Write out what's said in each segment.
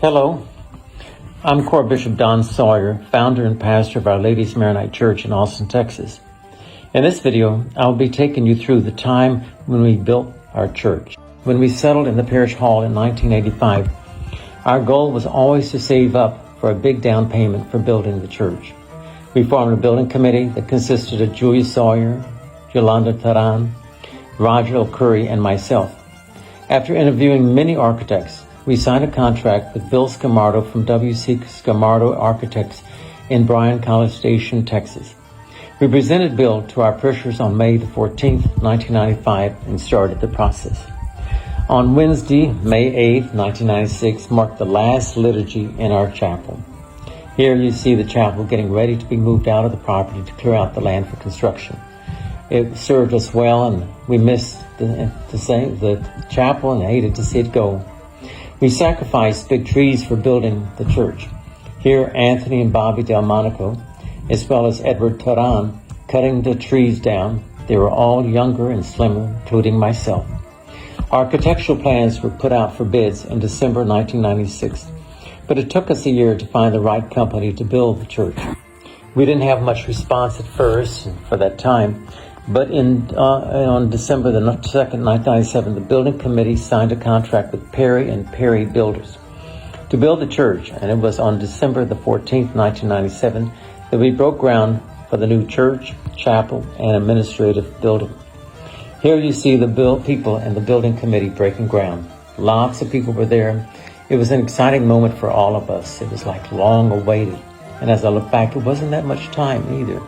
Hello, I'm Core Bishop Don Sawyer, founder and pastor of Our Lady's Maronite Church in Austin, Texas. In this video, I'll be taking you through the time when we built our church. When we settled in the parish hall in 1985, our goal was always to save up for a big down payment for building the church. We formed a building committee that consisted of Julia Sawyer, Yolanda Taran, Roger O'Curry, and myself. After interviewing many architects, we signed a contract with Bill Scamardo from W.C. Scamardo Architects in Bryan College Station, Texas. We presented Bill to our parishioners on May the 14th, 1995, and started the process. On Wednesday, May 8th, 1996, marked the last liturgy in our chapel. Here you see the chapel getting ready to be moved out of the property to clear out the land for construction. It served us well, and we missed the chapel and hated to see it go. We sacrificed big trees for building the church. Here, Anthony and Bobby Delmonico, as well as Edward Taran, cutting the trees down. They were all younger and slimmer, including myself. Architectural plans were put out for bids in December 1996, but it took us a year to find the right company to build the church. We didn't have much response at first for that time, but on December the 2nd, 1997, the building committee signed a contract with Perry and Perry Builders to build the church, and it was on December the 14th, 1997, that we broke ground for the new church, chapel, and administrative building. Here you see the people and the building committee breaking ground. Lots of people were there. It was an exciting moment for all of us. It was like long awaited. And as I look back, it wasn't that much time either.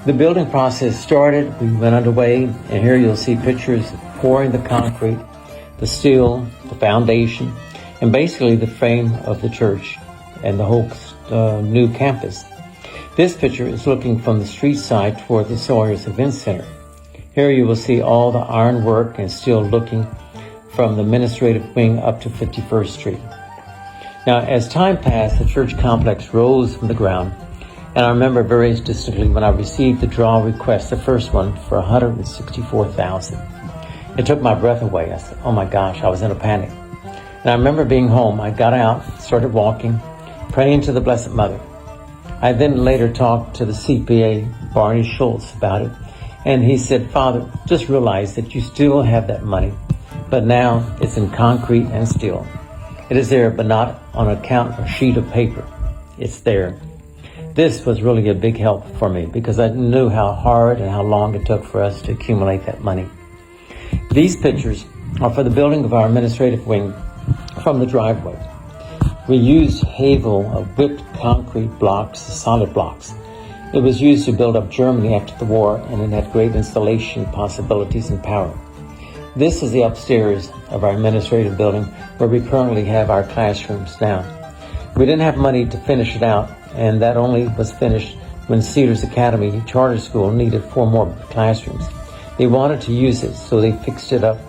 The building process started, we went underway, and here you'll see pictures of pouring the concrete, the steel, the foundation, and basically the frame of the church and the whole new campus. This picture is looking from the street side toward the Sawyer's Event Center. Here you will see all the ironwork and steel looking from the administrative wing up to 51st Street. Now, as time passed, the church complex rose from the ground, and I remember very distinctly when I received the draw request, the first one, for $164,000. It took my breath away. I said, oh my gosh, I was in a panic. And I remember being home. I got out, started walking, praying to the Blessed Mother. I then later talked to the CPA, Barney Schultz, about it. And he said, Father, just realize that you still have that money, but now it's in concrete and steel. It is there, but not on a sheet of paper. It's there. This was really a big help for me because I knew how hard and how long it took for us to accumulate that money. These pictures are for the building of our administrative wing from the driveway. We used Havel of whipped concrete blocks, solid blocks. It was used to build up Germany after the war, and it had great installation possibilities and power. This is the upstairs of our administrative building where we currently have our classrooms now. We didn't have money to finish it out, and that only was finished when Cedars Academy Charter School needed 4 more classrooms. They wanted to use it, so they fixed it up,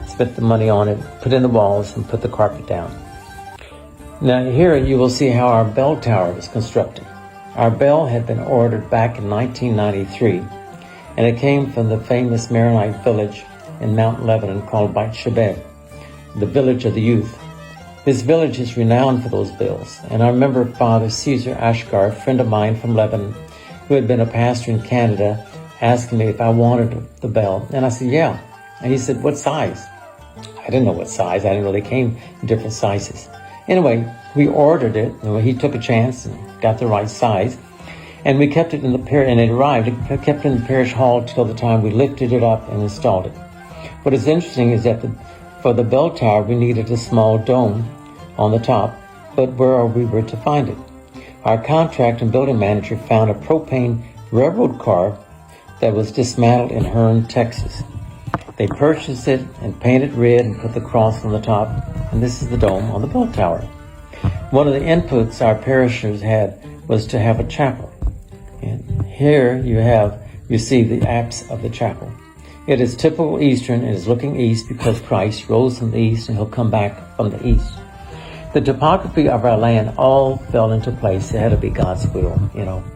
spent the money on it, put in the walls, and put the carpet down. Now here you will see how our bell tower was constructed. Our bell had been ordered back in 1993, and it came from the famous Maronite village in Mount Lebanon called Beit Shebed, the village of the youth. This village is renowned for those bells, and I remember Father Caesar Ashgar, a friend of mine from Lebanon, who had been a pastor in Canada, asking me if I wanted the bell, and I said, yeah. And he said, what size? I didn't know what size. I didn't know they came in different sizes. Anyway, we ordered it, and he took a chance and got the right size, and we kept it in the parish, and it arrived. It kept it in the parish hall till the time we lifted it up and installed it. What is interesting is that for the bell tower, we needed a small dome on the top, but where we were to find it. Our contract and building manager found a propane railroad car that was dismantled in Hearne, Texas. They purchased it and painted red and put the cross on the top, and this is the dome on the bell tower. One of the inputs our parishioners had was to have a chapel. And here you see the apse of the chapel. It is typical Eastern. It is looking east because Christ rose from the east and he'll come back from the east. The topography of our land all fell into place. It had to be God's will,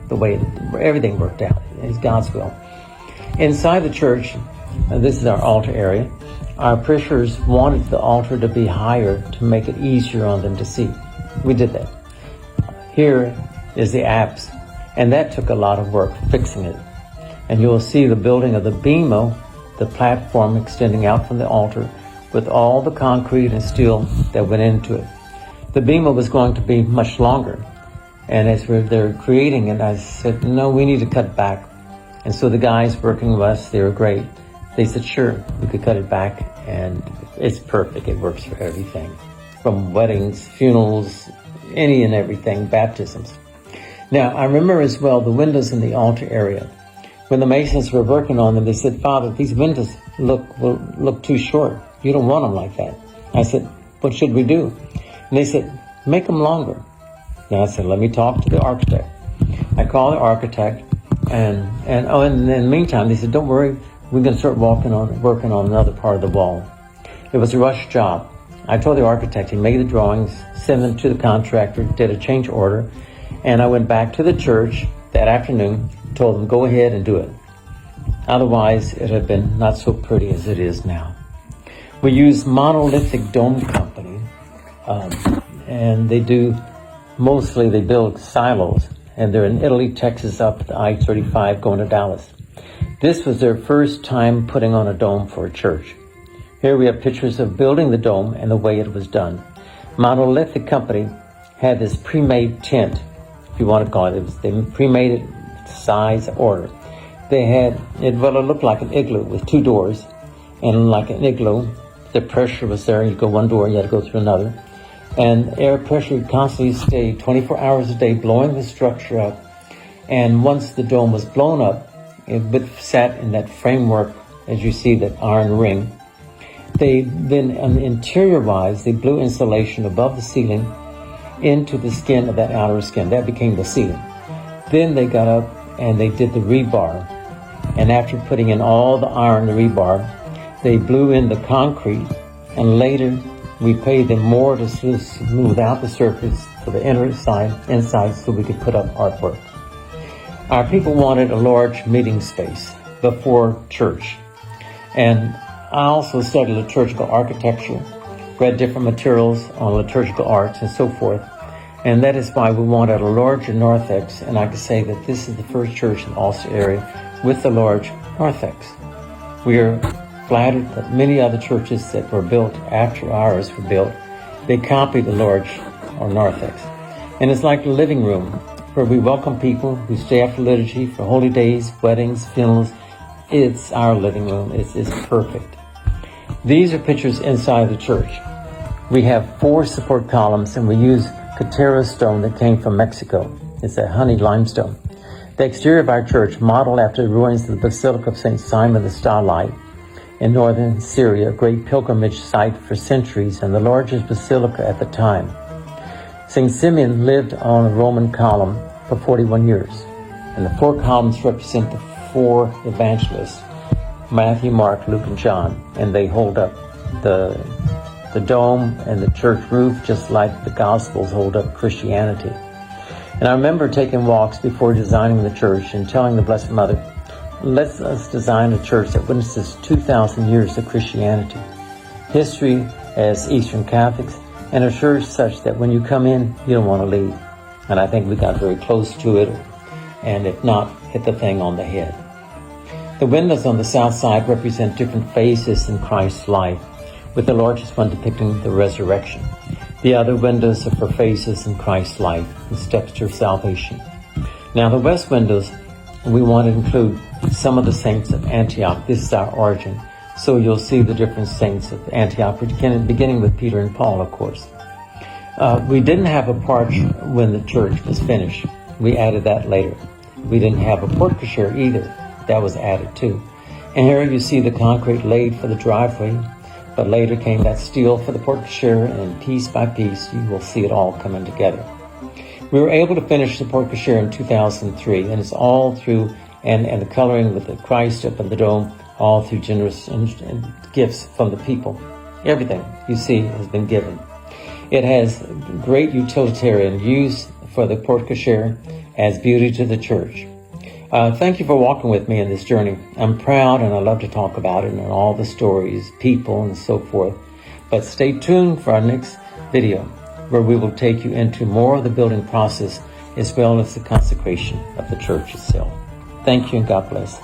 the way everything worked out. It's God's will. Inside the church, this is our altar area. Our parishioners wanted the altar to be higher to make it easier on them to see. We did that. Here is the apse, and that took a lot of work fixing it. And you will see the building of the bema, the platform extending out from the altar with all the concrete and steel that went into it. The bema was going to be much longer. And as they're creating it, I said, no, we need to cut it back. And so the guys working with us, they were great. They said, sure, we could cut it back, and it's perfect. It works for everything, from weddings, funerals, any and everything, baptisms. Now, I remember as well the windows in the altar area. When the Masons were working on them, they said, Father, these windows look too short. You don't want them like that. I said, what should we do? And they said, make them longer. And I said, let me talk to the architect. I called the architect, and in the meantime, they said, don't worry, we're going to start working on another part of the wall. It was a rush job. I told the architect, he made the drawings, sent them to the contractor, did a change order, and I went back to the church that afternoon, told them, go ahead and do it. Otherwise, it had been not so pretty as it is now. We use Monolithic Dome Company, and they build silos, and they're in Italy, Texas, up the I-35 going to Dallas. This was their first time putting on a dome for a church. Here we have pictures of building the dome and the way it was done. Monolithic Company had this pre-made tent, if you want to call it. They pre-made it size order. They had it looked like an igloo with two doors, and like an igloo, the pressure was there. You go one door, you had to go through another, and air pressure would constantly stay 24 hours a day, blowing the structure up. And once the dome was blown up, it sat in that framework, as you see, that iron ring. They then, interior-wise, they blew insulation above the ceiling into the skin of that outer skin. That became the ceiling. Then they got up and they did the rebar. And after putting in all the iron, the rebar, they blew in the concrete. And later, we paid them more to smooth out the surface for the inside, so we could put up artwork. Our people wanted a large meeting space before church. And I also studied liturgical architecture, read different materials on liturgical arts and so forth. And that is why we wanted a larger narthex. And I can say that this is the first church in the Ulster area with the large narthex. We are flattered that many other churches that were built after ours were built, they copied the large or narthex. And it's like the living room where we welcome people who stay after liturgy for holy days, weddings, funerals. It's our living room. It's perfect. These are pictures inside the church. We have 4 support columns, and we use Cantera stone that came from Mexico. It's a honey limestone. The exterior of our church, modeled after the ruins of the Basilica of St. Simon the Starlight in northern Syria, a great pilgrimage site for centuries and the largest basilica at the time. St. Simeon lived on a Roman column for 41 years, and the 4 columns represent the 4 evangelists, Matthew, Mark, Luke, and John, and they hold up the dome and the church roof just like the Gospels hold up Christianity. And I remember taking walks before designing the church and telling the Blessed Mother, let's design a church that witnesses 2,000 years of Christianity, history as Eastern Catholics, and a church such that when you come in, you don't want to leave. And I think we got very close to it, and if not, hit the thing on the head. The windows on the south side represent different phases in Christ's life, with the largest one depicting the resurrection. The other windows are for phases in Christ's life and steps to salvation. Now the west windows, we want to include some of the saints of Antioch. This is our origin. So you'll see the different saints of Antioch, beginning with Peter and Paul, of course. We didn't have a porch when the church was finished. We added that later. We didn't have a porte cochere either. That was added too. And here you see the concrete laid for the driveway, but later came that steel for the porte cochere, and piece by piece you will see it all coming together. We were able to finish the porte cochere in 2003, and it's all through, and the coloring with the Christ up in the dome, all through generous and gifts from the people. Everything you see has been given. It has great utilitarian use for the porte cochere as beauty to the church. Thank you for walking with me in this journey. I'm proud and I love to talk about it and all the stories, people, and so forth. But stay tuned for our next video. where we will take you into more of the building process as well as the consecration of the church itself. Thank you and God bless.